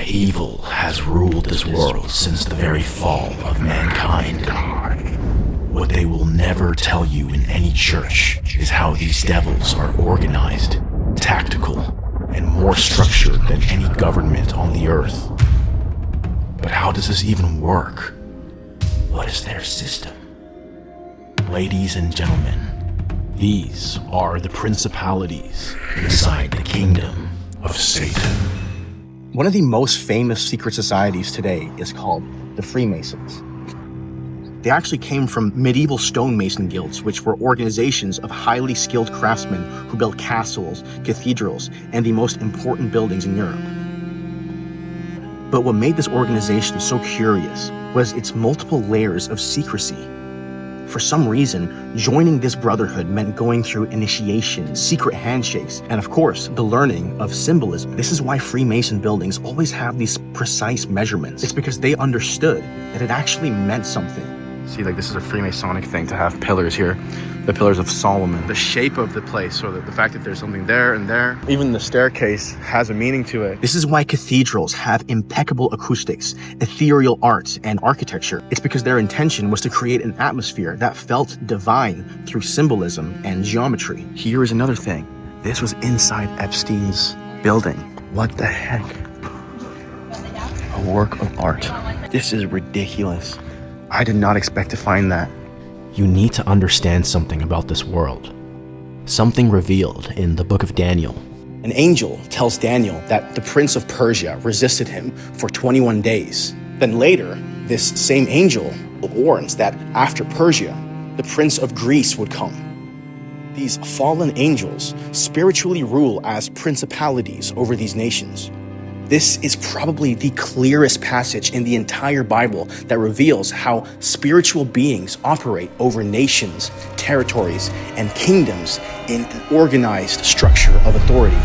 Evil has ruled this world since the very fall of mankind. What they will never tell you in any church is how these devils are organized, tactical, and more structured than any government on the earth. But how does this even work? What is their system? Ladies and gentlemen, these are the principalities inside the kingdom of Satan. One of the most famous secret societies today is called the Freemasons. They actually came from medieval stonemason guilds, which were organizations of highly skilled craftsmen who built castles, cathedrals, and the most important buildings in Europe. But what made this organization so curious was its multiple layers of secrecy. For some reason, joining this brotherhood meant going through initiation, secret handshakes, and of course, the learning of symbolism. This is why Freemason buildings always have these precise measurements. It's because they understood that it actually meant something. See, like, this is a Freemasonic thing to have pillars here. The pillars of Solomon. The shape of the place, or the fact that there's something there and there. Even the staircase has a meaning to it. This is why cathedrals have impeccable acoustics, ethereal art, and architecture. It's because their intention was to create an atmosphere that felt divine through symbolism and geometry. Here is another thing. This was inside Epstein's building. What the heck? A work of art. This is ridiculous. I did not expect to find that. You need to understand something about this world. Something revealed in the book of Daniel. An angel tells Daniel that the prince of Persia resisted him for 21 days. Then later, this same angel warns that after Persia, the prince of Greece would come. These fallen angels spiritually rule as principalities over these nations. This is probably the clearest passage in the entire Bible that reveals how spiritual beings operate over nations, territories, and kingdoms in an organized structure of authority.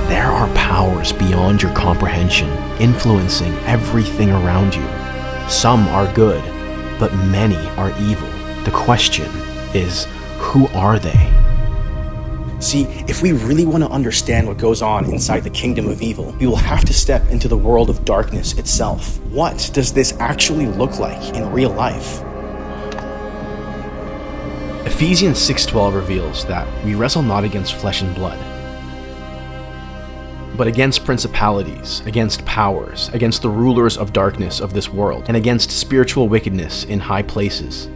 There are powers beyond your comprehension, influencing everything around you. Some are good, but many are evil. The question is, who are they? See, if we really want to understand what goes on inside the kingdom of evil, we will have to step into the world of darkness itself. What does this actually look like in real life? Ephesians 6:12 reveals that we wrestle not against flesh and blood, but against principalities, against powers, against the rulers of darkness of this world, and against spiritual wickedness in high places.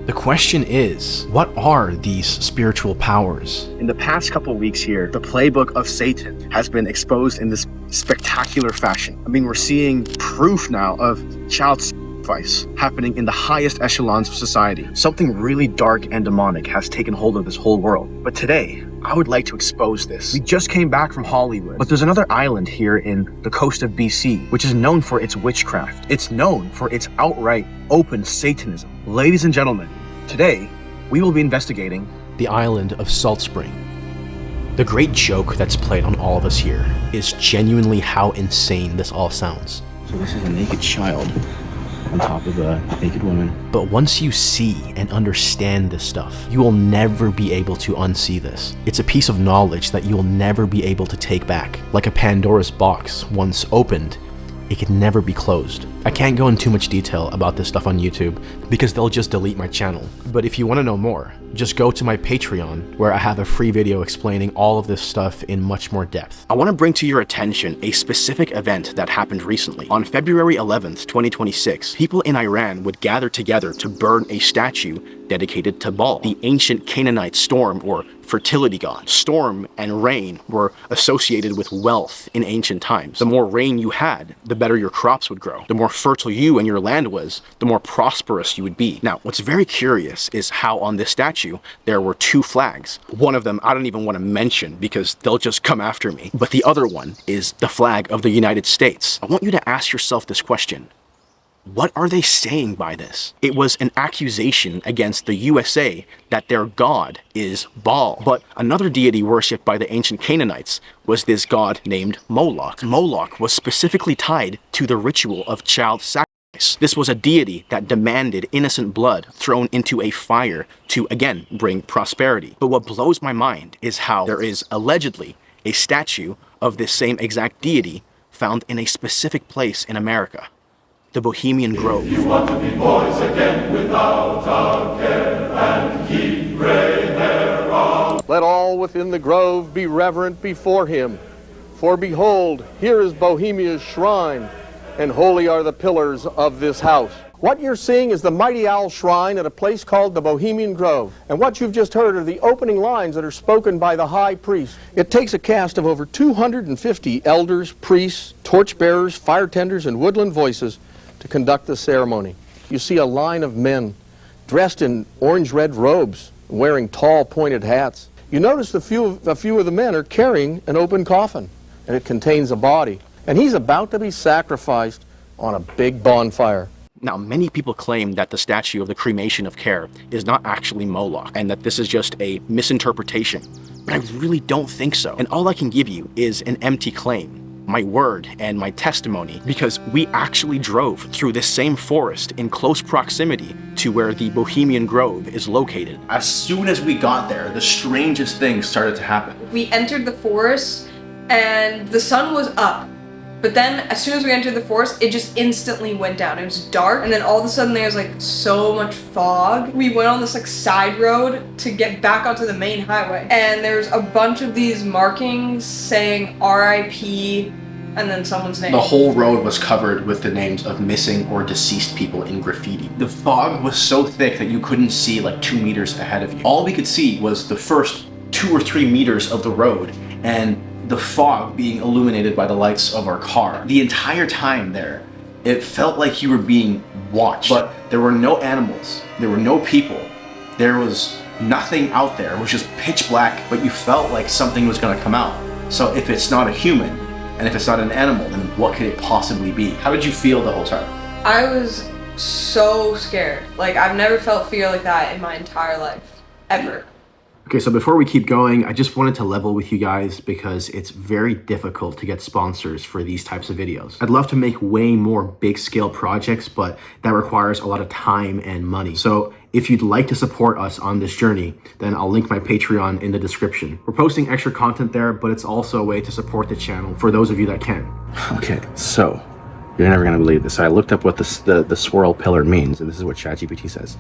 The question is, what are these spiritual powers? In the past couple weeks here, the playbook of Satan has been exposed in this spectacular fashion. I mean, we're seeing proof now of child sacrifice happening in the highest echelons of society. Something really dark and demonic has taken hold of this whole world. But today, I would like to expose this. We just came back from Hollywood, but there's another island here in the coast of BC, which is known for its witchcraft. It's known for its outright open Satanism. Ladies and gentlemen, today, we will be investigating the island of Salt Spring. The great joke that's played on all of us here is genuinely how insane this all sounds. So this is a naked child on top of a naked woman. But once you see and understand this stuff, you will never be able to unsee this. It's a piece of knowledge that you will never be able to take back. Like a Pandora's box, once opened, it can never be closed. I can't go into too much detail about this stuff on YouTube because they'll just delete my channel. But if you want to know more, just go to my Patreon where I have a free video explaining all of this stuff in much more depth. I want to bring to your attention a specific event that happened recently. On February 11th, 2026, people in Iran would gather together to burn a statue dedicated to Baal, the ancient Canaanite storm or fertility god. Storm and rain were associated with wealth in ancient times. The more rain you had, the better your crops would grow. The more fertile you and your land was, the more prosperous you would be. Now, what's very curious is how on this statue, there were two flags. One of them I don't even want to mention because they'll just come after me. But the other one is the flag of the United States. I want you to ask yourself this question. What are they saying by this? It was an accusation against the USA that their god is Baal. But another deity worshipped by the ancient Canaanites was this god named Moloch. Moloch was specifically tied to the ritual of child sacrifice. This was a deity that demanded innocent blood thrown into a fire to, again, bring prosperity. But what blows my mind is how there is allegedly a statue of this same exact deity found in a specific place in America, the Bohemian Grove. You want to be boys again without a care and keep gray hair on. Let all within the grove be reverent before him. For behold, here is Bohemia's shrine, and holy are the pillars of this house. What you're seeing is the Mighty Owl Shrine at a place called the Bohemian Grove. And what you've just heard are the opening lines that are spoken by the high priest. It takes a cast of over 250 elders, priests, torchbearers, fire tenders, and woodland voices to conduct the ceremony. You see a line of men dressed in orange-red robes, wearing tall, pointed hats. You notice a few of the men are carrying an open coffin, and it contains a body. And he's about to be sacrificed on a big bonfire. Now, many people claim that the statue of the cremation of Care is not actually Moloch, and that this is just a misinterpretation. But I really don't think so. And all I can give you is an empty claim, my word and my testimony, because we actually drove through this same forest in close proximity to where the Bohemian Grove is located. As soon as we got there, the strangest things started to happen. We entered the forest and the sun was up. But then, as soon as we entered the forest, it just instantly went down. It was dark, and then all of a sudden there was like so much fog. We went on this like side road to get back onto the main highway, and there's a bunch of these markings saying R.I.P. and then someone's name. The whole road was covered with the names of missing or deceased people in graffiti. The fog was so thick that you couldn't see like 2 meters ahead of you. All we could see was the first 2 or 3 meters of the road, and the fog being illuminated by the lights of our car. The entire time there, it felt like you were being watched, but there were no animals, there were no people, there was nothing out there. It was just pitch black, but you felt like something was gonna come out. So if it's not a human, and if it's not an animal, then what could it possibly be? How did you feel the whole time? I was so scared. Like, I've never felt fear like that in my entire life, ever. Okay, so before we keep going, I just wanted to level with you guys because it's very difficult to get sponsors for these types of videos. I'd love to make way more big scale projects, but that requires a lot of time and money. So if you'd like to support us on this journey, then I'll link my Patreon in the description. We're posting extra content there, but it's also a way to support the channel for those of you that can. Okay, so you're never gonna believe this. So I looked up what the swirl pillar means, and this is what ChatGPT says.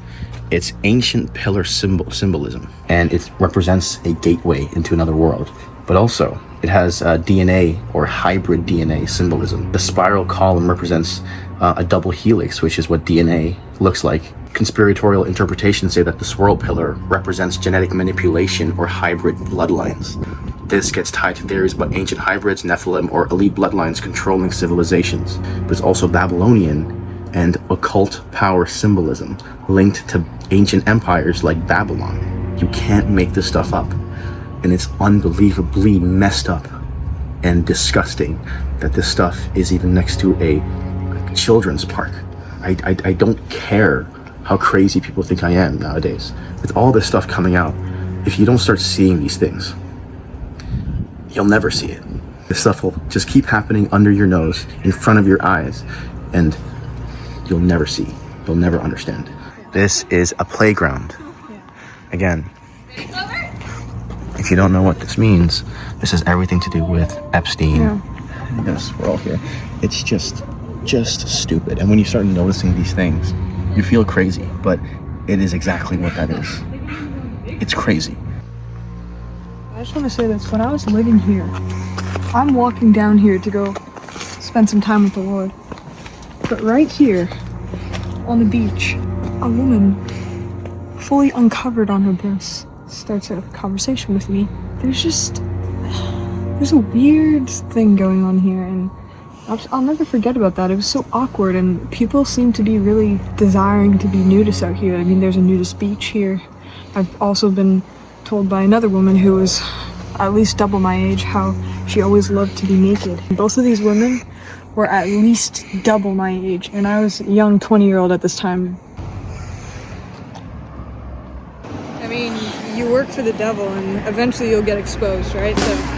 It's ancient pillar symbolism, and it represents a gateway into another world. But also, it has DNA or hybrid DNA symbolism. The spiral column represents a double helix, which is what DNA looks like. Conspiratorial interpretations say that the swirl pillar represents genetic manipulation or hybrid bloodlines. This gets tied to theories about ancient hybrids, Nephilim, or elite bloodlines controlling civilizations. But it's also Babylonian and occult power symbolism linked to ancient empires like Babylon. You can't make this stuff up. And it's unbelievably messed up and disgusting that this stuff is even next to a children's park. I don't care how crazy people think I am nowadays. With all this stuff coming out, if you don't start seeing these things, you'll never see it. This stuff will just keep happening under your nose, in front of your eyes, and you'll never see. You'll never understand. This is a playground. Again, if you don't know what this means, this has everything to do with Epstein. Yes, we're all here. It's just stupid. And when you start noticing these things, you feel crazy, but it is exactly what that is. It's crazy. I just want to say this. When I was living here, I'm walking down here to go spend some time with the Lord. But right here, on the beach, a woman, fully uncovered on her breasts, starts a conversation with me. There's a weird thing going on here, and I'll never forget about that. It was so awkward, and people seem to be really desiring to be nudist out here. I mean, there's a nudist beach here. I've also been told by another woman who was at least double my age how she always loved to be naked. Both of these women were at least double my age, and I was a young 20-year-old at this time. I mean, you work for the devil, and eventually you'll get exposed, right? So